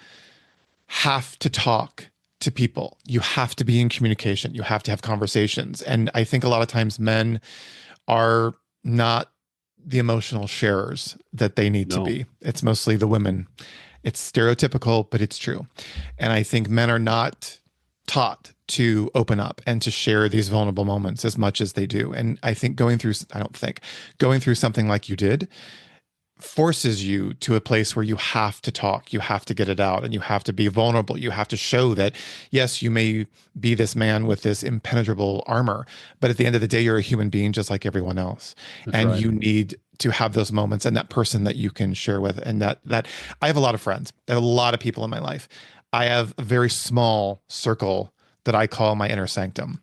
have to talk to people. You have to be in communication. You have to have conversations. And I think a lot of times men are not the emotional sharers that they need to No, be. It's mostly the women. It's stereotypical, but it's true. And I think men are not taught to open up and to share these vulnerable moments as much as they do. And I think going through something like you did forces you to a place where you have to talk, you have to get it out, and you have to be vulnerable. You have to show that, yes, you may be this man with this impenetrable armor, but at the end of the day, you're a human being just like everyone else. that's And right. you need to have those moments and that person that you can share with. And that I have a lot of friends, I have a lot of people in my life. I have a very small circle that I call my inner sanctum.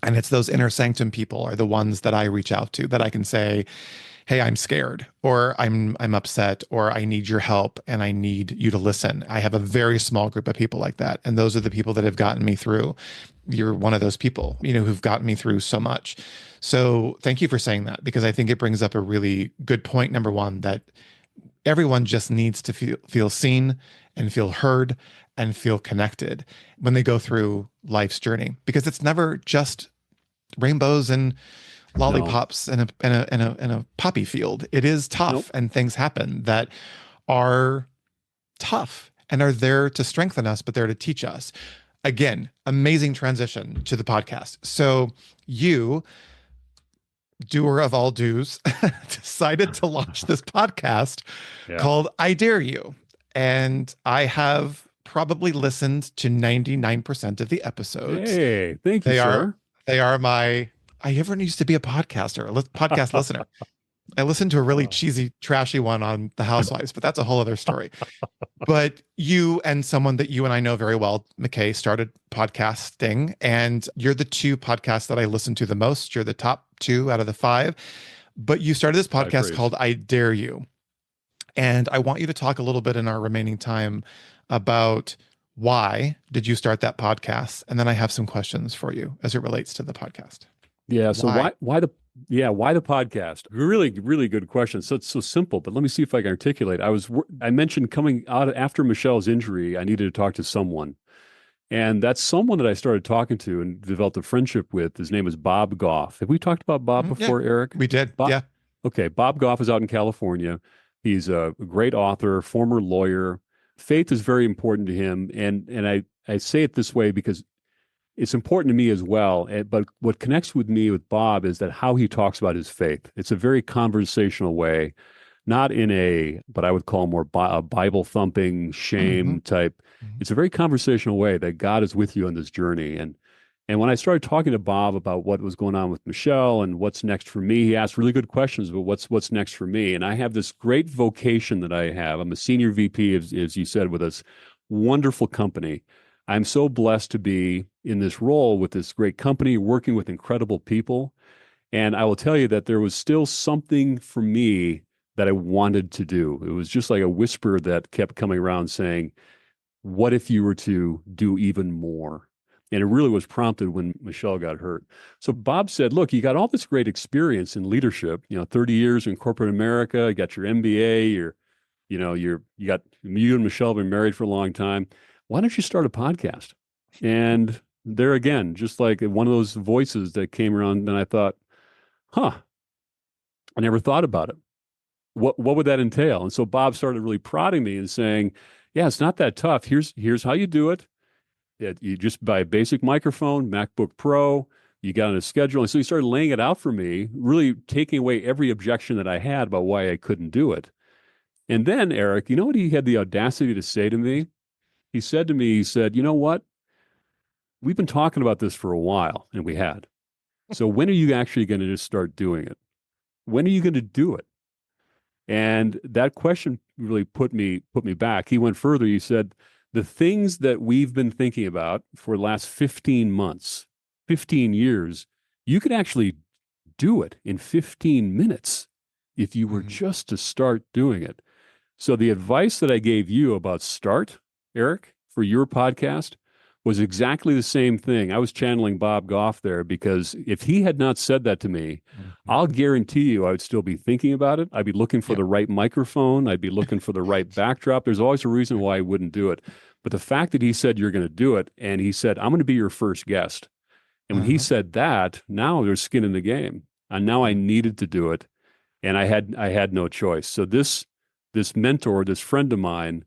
And it's those inner sanctum people are the ones that I reach out to, that I can say, hey, I'm scared, or I'm upset, or I need your help and I need you to listen. I have a very small group of people like that. And those are the people that have gotten me through. You're one of those people, who've gotten me through so much. So thank you for saying that, because I think it brings up a really good point. Number one, that everyone just needs to feel seen and feel heard and feel connected when they go through life's journey, because it's never just rainbows and No, lollipops in a poppy field. It is tough, nope. and things happen that are tough and are there to strengthen us, but there to teach us. Again, amazing transition to the podcast. So you, doer of all do's, decided to launch this podcast Yeah. called I Dare You. And I have probably listened to 99% of the episodes. Hey, thank you, They are sir. they are my I ever used to be a podcaster, podcast listener. I listened to a really Oh, cheesy, trashy one on The Housewives, but that's a whole other story. But you and someone that you and I know very well, McKay, started podcasting, and you're the two podcasts that I listen to the most. You're the top two out of the five. But you started this high podcast praise. called I Dare You. And I want you to talk a little bit in our remaining time about why did you start that podcast? And then I have some questions for you as it relates to the podcast. Yeah. So Why? why the podcast? Really, really good question. So it's so simple, but let me see if I can articulate. I mentioned coming out after Michelle's injury, I needed to talk to someone. And that's someone that I started talking to and developed a friendship with. His name is Bob Goff. Have we talked about Bob Yeah, before, Eric? we did. Bob, Yeah. okay. Bob Goff is out in California. He's a great author, former lawyer. Faith is very important to him. And I say it this way because it's important to me as well. But what connects with me with Bob is that how he talks about his faith. It's a very conversational way, not in a, but I would call more a Bible thumping Hmm. shame type. It's a very conversational way that God is with you on this journey. And when I started talking to Bob about what was going on with Michelle and what's next for me, he asked really good questions about what's next for me. And I have this great vocation that I have. I'm a senior VP, as you said, with this wonderful company. I'm so blessed to be in this role with this great company, working with incredible people. And I will tell you that there was still something for me that I wanted to do. It was just like a whisper that kept coming around saying, what if you were to do even more? And it really was prompted when Michelle got hurt. So Bob said, look, you got all this great experience in leadership, 30 years in corporate America, you got your MBA, you and Michelle have been married for a long time. Why don't you start a podcast? And there again, just like one of those voices that came around, and I thought, huh, I never thought about it. What would that entail? And so Bob started really prodding me and saying, yeah, it's not that tough. Here's how you do it. You just buy a basic microphone, MacBook Pro, you got on a schedule. And so he started laying it out for me, really taking away every objection that I had about why I couldn't do it. And then, Eric, you know what he had the audacity to say to me? He said to me, he said, you know what? We've been talking about this for a while, and we had. So when are you actually going to just start doing it? When are you going to do it? And that question really put me back. He went further. He said, the things that we've been thinking about for the last 15 months, 15 years, you could actually do it in 15 minutes if you were just to start doing it. So the advice that I gave you about start, Eric, for your podcast was exactly the same thing. I was channeling Bob Goff there because if he had not said that to me, I'll guarantee you I would still be thinking about it. I'd be looking for the right microphone. I'd be looking for the right backdrop. There's always a reason why I wouldn't do it. But the fact that he said, you're going to do it, and he said, I'm going to be your first guest. And when he said that, now there's skin in the game. And now I needed to do it. And I had no choice. So this mentor, this friend of mine,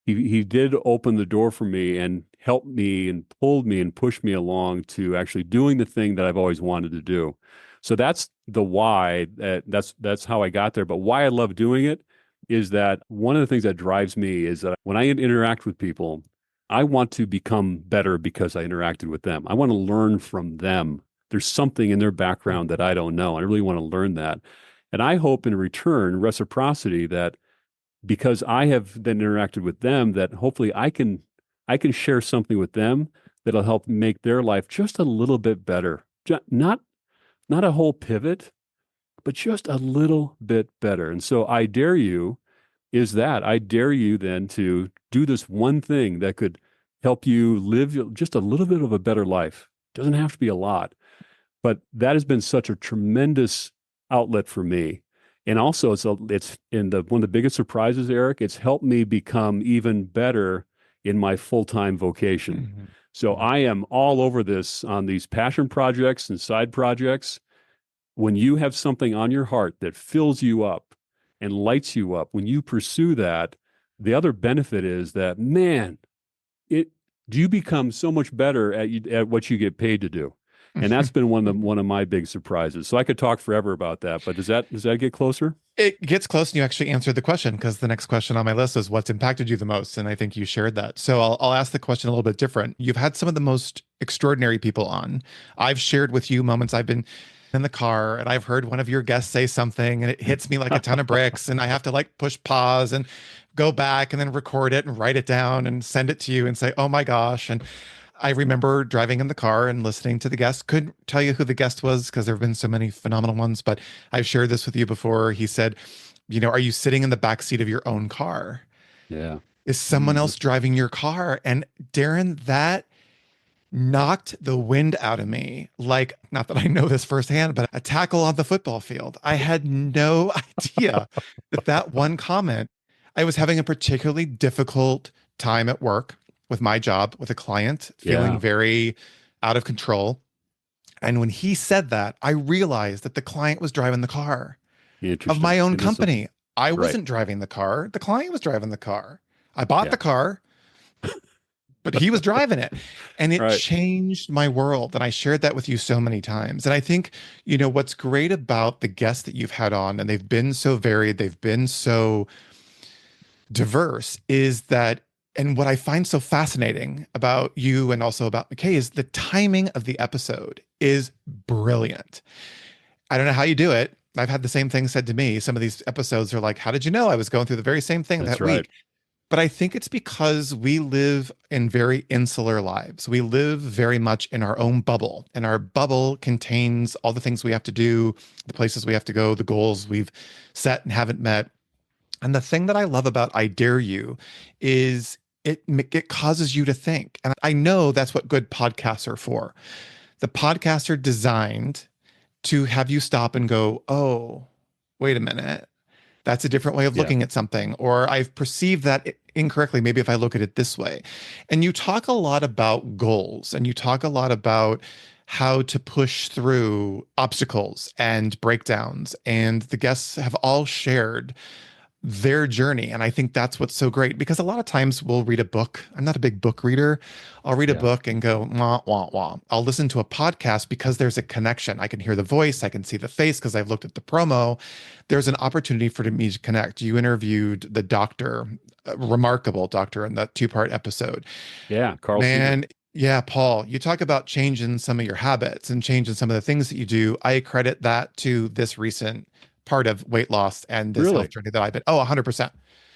he did open the door for me and helped me and pulled me and pushed me along to actually doing the thing that I've always wanted to do. So that's the why. That's how I got there. But why I love doing it is that one of the things that drives me is that when I interact with people, I want to become better because I interacted with them. I want to learn from them. There's something in their background that I don't know. I really want to learn that. And I hope in return, reciprocity, that because I have then interacted with them, that hopefully I can share something with them that'll help make their life just a little bit better. Not a whole pivot, but just a little bit better. And so I dare you then to do this one thing that could help you live just a little bit of a better life. Doesn't have to be a lot, but that has been such a tremendous outlet for me. And also it's in one of the biggest surprises, Eric, it's helped me become even better in my full-time vocation. So I am all over this on these passion projects and side projects. When you have something on your heart that fills you up and lights you up, when you pursue that, the other benefit is that, man, you become so much better at what you get paid to do. And that's been one of my big surprises. So I could talk forever about that, but does that get closer? It gets close, and you actually answered the question, because the next question on my list is what's impacted you the most, and I think you shared that. So I'll ask the question a little bit different. You've had some of the most extraordinary people on. I've shared with you moments I've been in the car and I've heard one of your guests say something and it hits me like a ton of bricks, and I have to like push pause and go back and then record it and write it down and send it to you and say, oh my gosh. And I remember driving in the car and listening to the guest. Couldn't tell you who the guest was because there have been so many phenomenal ones, but I've shared this with you before. He said, are you sitting in the back seat of your own car? Yeah. Is someone else driving your car? And Darrin, that knocked the wind out of me. Like, not that I know this firsthand, but a tackle on the football field. I had no idea that one comment. I was having a particularly difficult time at work with my job, with a client, feeling very out of control. And when he said that, I realized that the client was driving the car of my own company. I wasn't driving the car. The client was driving the car. I bought the car, but he was driving it. And it changed my world. And I shared that with you so many times. And I think, what's great about the guests that you've had on, and they've been so varied, they've been so diverse, is that, and what I find so fascinating about you and also about McKay, is the timing of the episode is brilliant. I don't know how you do it. I've had the same thing said to me. Some of these episodes are like, how did you know? I was going through the very same thing that week. But I think it's because we live in very insular lives. We live very much in our own bubble, and our bubble contains all the things we have to do, the places we have to go, the goals we've set and haven't met. And the thing that I love about I Dare You is it causes you to think. And I know that's what good podcasts are for. The podcasts are designed to have you stop and go, oh, wait a minute. That's a different way of Yeah. looking at something. Or I've perceived that incorrectly. Maybe if I look at it this way. And you talk a lot about goals and you talk a lot about how to push through obstacles and breakdowns. And the guests have all shared their journey. And I think that's what's so great because a lot of times we'll read a book. I'm not a big book reader. I'll read a Yeah. book and go, wah, wah, wah. I'll listen to a podcast because there's a connection. I can hear the voice, I can see the face because I've looked at the promo. There's an opportunity for me to connect. You interviewed the doctor, remarkable doctor in that two-part episode. Yeah. Carl Seeger. Man, yeah, Paul, you talk about changing some of your habits and changing some of the things that you do. I credit that to this recent part of weight loss and this health Really? journey that I've been, oh, 100%,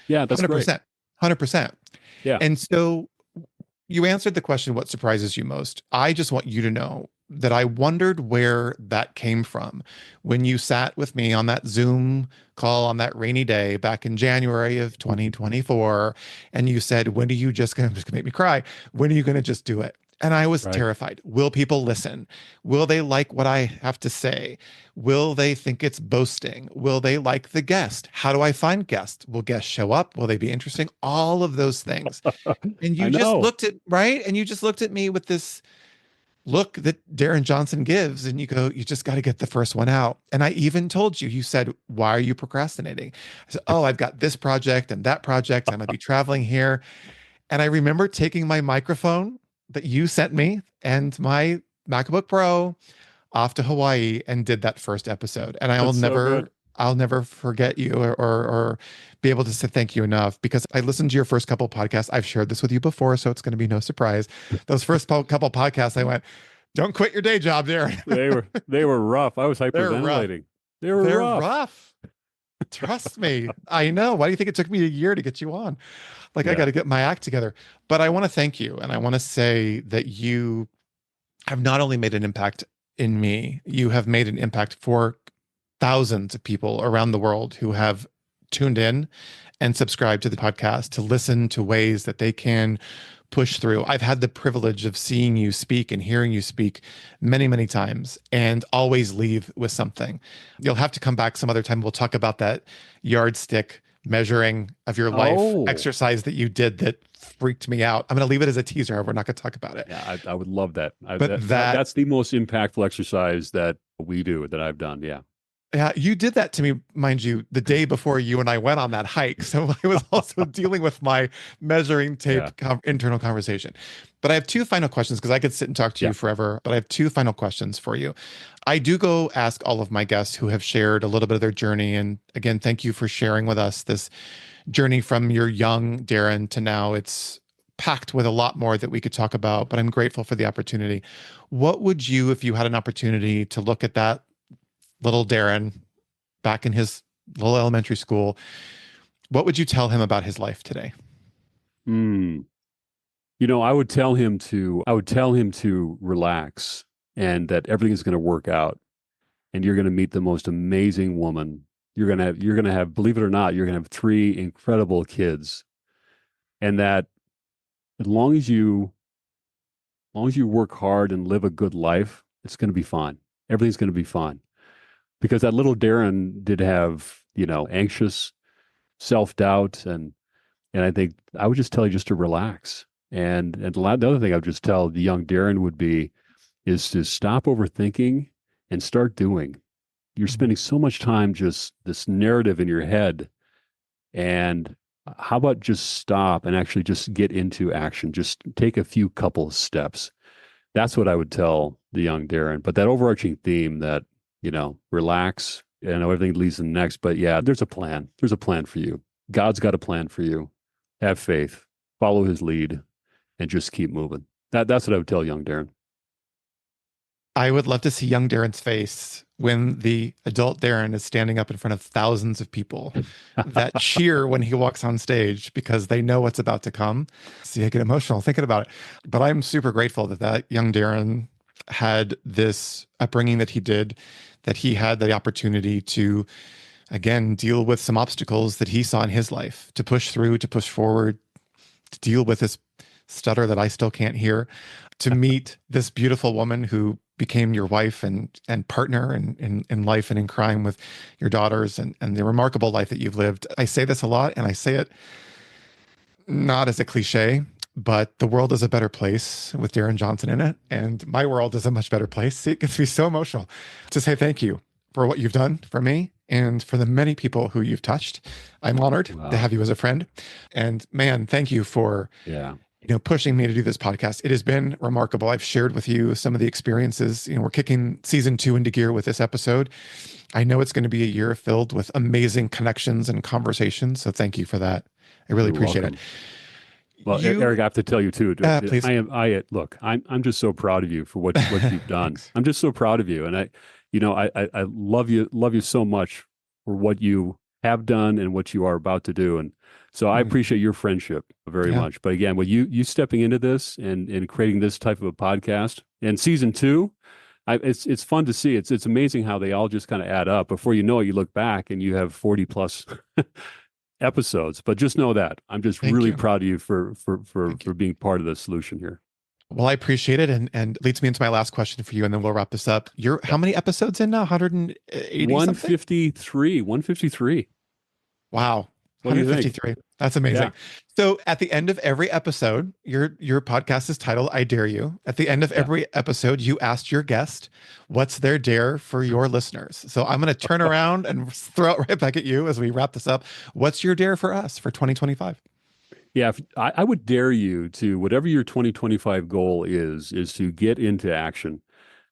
Yeah, that's great. 100%, 100%. Yeah. And so you answered the question, what surprises you most? I just want you to know that I wondered where that came from when you sat with me on that Zoom call on that rainy day back in January of 2024. And you said, when are you just going to make me cry? When are you going to just do it? And I was Right. terrified. Will people listen? Will they like what I have to say? Will they think it's boasting? Will they like the guest? How do I find guests? Will guests show up? Will they be interesting? All of those things. And I you just know. looked at, right? And you just looked at me with this look that Darrin Johnson gives, and you go, you just got to get the first one out. And I even told you, you said, why are you procrastinating? I said, oh, I've got this project and that project. I'm going to be traveling here. And I remember taking my microphone that you sent me and my MacBook Pro off to Hawaii and did that first episode. And That's so good. I'll never forget you or be able to say thank you enough because I listened to your first couple podcasts. I've shared this with you before, so it's going to be no surprise. Those first couple podcasts, I went, don't quit your day job there. They were rough. I was They're rough. hyperventilating. They were They're rough. rough. Trust me. I know. Why do you think it took me a year to get you on? Like, I got Yeah. to get my act together. But I want to thank you. And I want to say that you have not only made an impact in me, you have made an impact for thousands of people around the world who have tuned in and subscribed to the podcast to listen to ways that they can push through. I've had the privilege of seeing you speak and hearing you speak many, many times and always leave with something. You'll have to come back some other time. We'll talk about that yardstick measuring of your life Oh, exercise that you did that freaked me out. I'm going to leave it as a teaser. We're not going to talk about it. yeah. I would love that. But that That's the most impactful exercise that we do that I've done. Yeah. Yeah, you did that to me, mind you, the day before you and I went on that hike. So I was also dealing with my measuring tape Yeah. internal conversation. But I have two final questions because I could sit and talk to Yeah. you forever. But I have two final questions for you. I do go ask all of my guests who have shared a little bit of their journey. And again, thank you for sharing with us this journey from your young Darrin to now. It's packed with a lot more that we could talk about, but I'm grateful for the opportunity. What would you, if you had an opportunity to look at that little Darrin back in his little elementary school, what would you tell him about his life today? Mm. I would tell him to relax and that everything is going to work out and you're going to meet the most amazing woman. You're going to have, believe it or not, you're going to have three incredible kids. And that as long as you work hard and live a good life, it's going to be fine. Everything's going to be fine. Because that little Darrin did have, anxious self-doubt and I think I would just tell you just to relax. And the other thing I would just tell the young Darrin would be is to stop overthinking and start doing. You're spending so much time just this narrative in your head. And how about just stop and actually just get into action? Just take a few couple of steps. That's what I would tell the young Darrin. But that overarching theme that, relax. I know everything leads to the next, but yeah, there's a plan. There's a plan for you. God's got a plan for you. Have faith, follow his lead, and just keep moving. That's what I would tell young Darrin. I would love to see young Darrin's face when the adult Darrin is standing up in front of thousands of people that cheer when he walks on stage because they know what's about to come. See, I get emotional thinking about it. But I'm super grateful that that young Darrin had this upbringing that he did, that he had the opportunity to, again, deal with some obstacles that he saw in his life, to push through, to push forward, to deal with this stutter that I still can't hear, to meet this beautiful woman who became your wife and partner in life and in crime with your daughters and the remarkable life that you've lived. I say this a lot, and I say it not as a cliche, but the world is a better place with Darrin Johnson in it. And my world is a much better place. See, it gets me so emotional to say thank you for what you've done for me and for the many people who you've touched. I'm honored to have you as a friend. And man, thank you for pushing me to do this podcast. It has been remarkable. I've shared with you some of the experiences. We're kicking season 2 into gear with this episode. I know it's going to be a year filled with amazing connections and conversations. So thank you for that. I really appreciate it. Well, Eric, I have to tell you too. Please. Look, I'm just so proud of you for what you've done. I'm just so proud of you, and I love you so much for what you have done and what you are about to do, and so I appreciate your friendship very much. But again, with you stepping into this and creating this type of a podcast, and season 2, it's fun to see. It's amazing how they all just kind of add up. Before you know it, you look back and you have 40 plus episodes. But just know that I'm just really proud of you for being part of the solution here. Well, I appreciate it, and leads me into my last question for you, and then we'll wrap this up. You're how many episodes in now? 180 153. 153. Wow. What do you 153. That's amazing. Yeah. So at the end of every episode, your podcast is titled I Dare You. At the end of every episode, you asked your guest, what's their dare for your listeners? So I'm going to turn around and throw it right back at you as we wrap this up. What's your dare for us for 2025? Yeah, I would dare you to, whatever your 2025 goal is to get into action.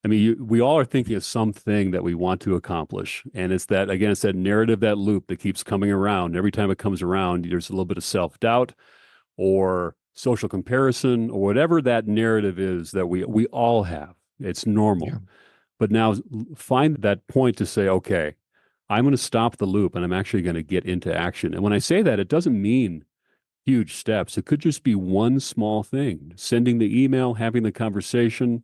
I mean, we all are thinking of something that we want to accomplish. And it's that narrative, that loop that keeps coming around. Every time it comes around, there's a little bit of self-doubt or social comparison or whatever that narrative is that we all have. It's normal. Yeah. But now find that point to say, okay, I'm going to stop the loop and I'm actually going to get into action. And when I say that, it doesn't mean huge steps. It could just be one small thing, sending the email, having the conversation,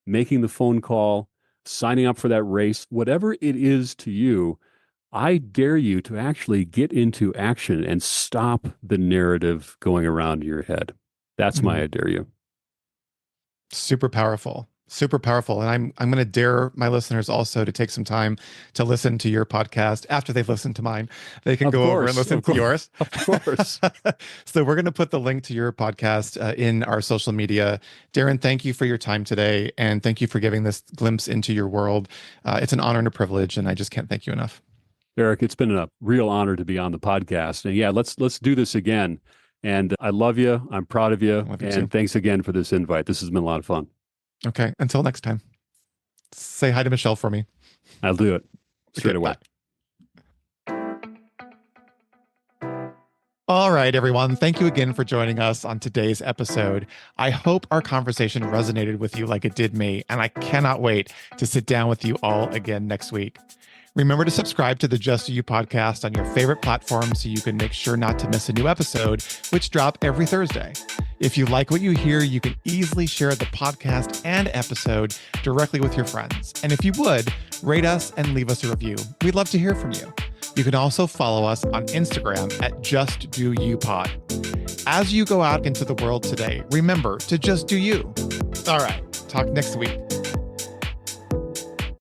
making the phone call, signing up for that race, whatever it is to you. I dare you to actually get into action and stop the narrative going around in your head. That's my I dare you. Super powerful. Super powerful. And I'm going to dare my listeners also to take some time to listen to your podcast after they've listened to mine. They can go over and listen to yours. Of course. So we're going to put the link to your podcast in our social media. Darrin, thank you for your time today. And thank you for giving this glimpse into your world. It's an honor and a privilege. And I just can't thank you enough. Eric, it's been a real honor to be on the podcast. And yeah, let's do this again. And I love you. I'm proud of you. And thanks again for this invite. This has been a lot of fun. Okay. Until next time. Say hi to Michelle for me. I'll do it straight away. All right, everyone. Thank you again for joining us on today's episode. I hope our conversation resonated with you like it did me, and I cannot wait to sit down with you all again next week. Remember to subscribe to the Just You podcast on your favorite platform so you can make sure not to miss a new episode, which drop every Thursday. If you like what you hear, you can easily share the podcast and episode directly with your friends. And if you would, rate us and leave us a review. We'd love to hear from you. You can also follow us on Instagram at JustDoYouPod. As you go out into the world today, remember to just do you. All right, talk next week.